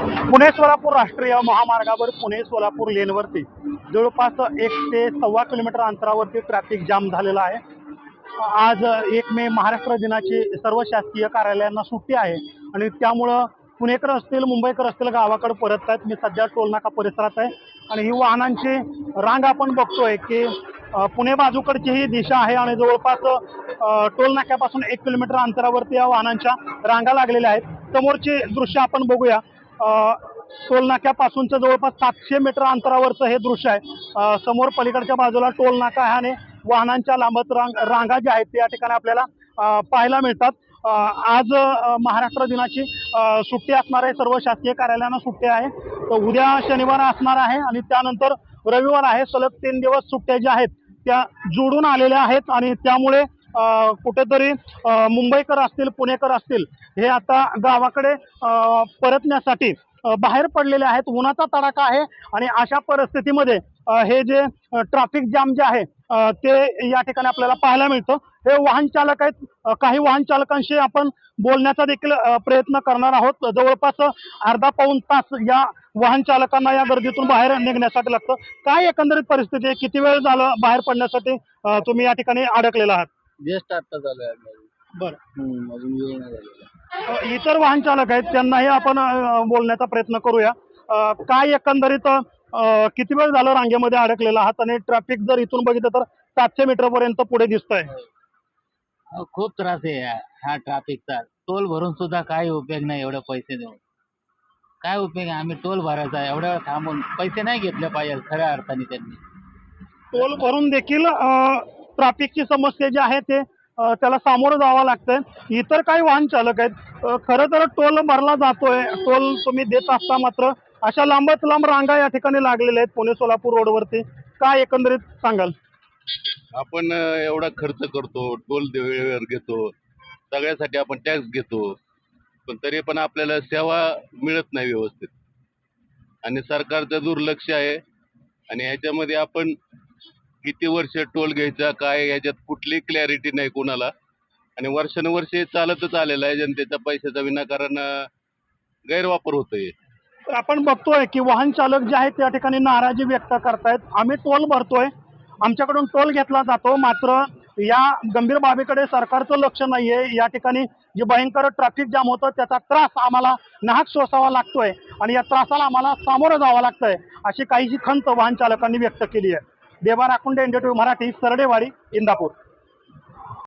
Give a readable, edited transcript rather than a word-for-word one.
पुणे सोलापूर राष्ट्रीय महामार्गावर पुणे सोलापूर लेनवरती जवळपास 1 ते 1.25 किलोमीटर अंतरावरती ट्रॅफिक जाम झालेला आहे। आज 1 मे महाराष्ट्र दिनाची सर्व शासकीय कार्यालयांना सुट्टी आहे आणि त्यामुळं पुणेकर असतील, मुंबईकर असतील गावाकडे परत आहेत। मी सध्या टोलनाका परिसरात आहे आणि ही वाहनांची रांग आपण बघतोय की पुणे बाजूकडची ही दिशा आहे आणि जवळपास टोल नाक्यापासून 1 किलोमीटर अंतरावरती या वाहनांच्या रांगा लागलेल्या आहेत। समोरची दृश्य आपण बघूया। टोल नाक्यापासूनचं जवळपास 700 मीटर अंतरावरचं हे दृश्य आहे। समोर पलीकडच्या बाजूला टोल नाका आहे आणि वाहनांच्या लांबत रांगा ज्या आहेत त्या ठिकाणी आपल्याला पाहायला मिळतात। आज महाराष्ट्र दिनाची सुट्टी असणार आहे, सर्व शासकीय कार्यालयांना सुट्टी आहे। तर उद्या शनिवार असणार आहे आणि त्यानंतर रविवार आहे। सलग 3 दिवस सुट्ट्या ज्या आहेत त्या जोडून आलेल्या आहेत आणि त्यामुळे कुठेतरी मुंबईकर असतील, पुणेकर असतील हे आता गावाकडे परतण्यासाठी बाहेर पडलेले आहेत। उन्हाचा तडाखा आहे आणि अशा परिस्थितीमध्ये हे जे ट्रॅफिक जाम जे आहे ते या ठिकाणी आपल्याला पाहायला मिळतं। हे वाहन चालक आहेत, काही वाहन चालकांशी आपण बोलण्याचा देखील प्रयत्न करणार आहोत। जवळपास अर्धा पाऊण तास या वाहन चालकांना या गर्दीतून बाहेर निघण्यासाठी लागतं। काय एकंदरीत परिस्थिती आहे, किती वेळ झालं बाहेर पडण्यासाठी तुम्ही या ठिकाणी अडकलेला आहात? जस्ट आता झालंय बरं, अजून वेळ नाही झालेला. इतर वाहन चालक आहेत त्यांनाही आपण बोलण्याचा प्रयत्न करूया। काय एकंदरीत किती वेळ झालं रांगेमध्ये अडकलेला आहात आणि ट्रॅफिक जर इथून बघितलं तर 700 मीटर पर्यंत पुढे दिसतंय। खूप त्रास आहे हा ट्रॅफिकचा। टोल भरून सुद्धा काही उपयोग नाही, एवढे पैसे देऊन काय उपयोग आहे? आम्ही टोल भरायचा एवढ्या वेळ थांबून पैसे नाही घेतले पाहिजे खऱ्या अर्थाने त्यांनी। टोल भरून देखील ट्रॅफिकची समस्या जी आहे ते त्याला सामोरं जावं लागतंय। इतर काही वाहन चालक आहेत, खरं तर टोल भरला जातोय, टोल तुम्ही देत असता मात्र अशा लांबच लांब रांगा या ठिकाणी लागलेल्या आहेत पुणे सोलापूर रोडवरती। काय एकंदरीत सांगाल? आपण एवढा खर्च करतो, टोल वेळेवर घेतो, सगळ्यासाठी आपण टॅक्स घेतो, पण तरी पण आपल्याला सेवा मिळत नाही व्यवस्थित आणि सरकारचं दुर्लक्ष आहे। आणि ह्याच्यामध्ये आपण किती वर्ष टोल घ्यायचा काय याच्यात कुठली क्लॅरिटी नाही कोणाला आणि वर्षानुवर्षे चालतच आलेलं आहे। जनतेच्या पैशाचा विनाकारण गैरवापर होतोय। तर आपण बघतोय की वाहन चालक जे आहेत त्या ठिकाणी नाराजी व्यक्त करतायत। आम्ही टोल भरतोय, आमच्याकडून टोल घेतला जातो, मात्र या गंभीर बाबीकडे सरकारचं लक्ष नाहीये। या ठिकाणी जे भयंकर ट्रॅफिक जाम होतं त्याचा त्रास आम्हाला नाहक सोसावा लागतोय आणि या त्रासाला आम्हाला सामोरं जावं लागतंय, अशी काहीशी खंत वाहन चालकांनी व्यक्त केली आहे। देवा राखुंडे, NDTV मराठी, सरडेवाडी, इंदापूर।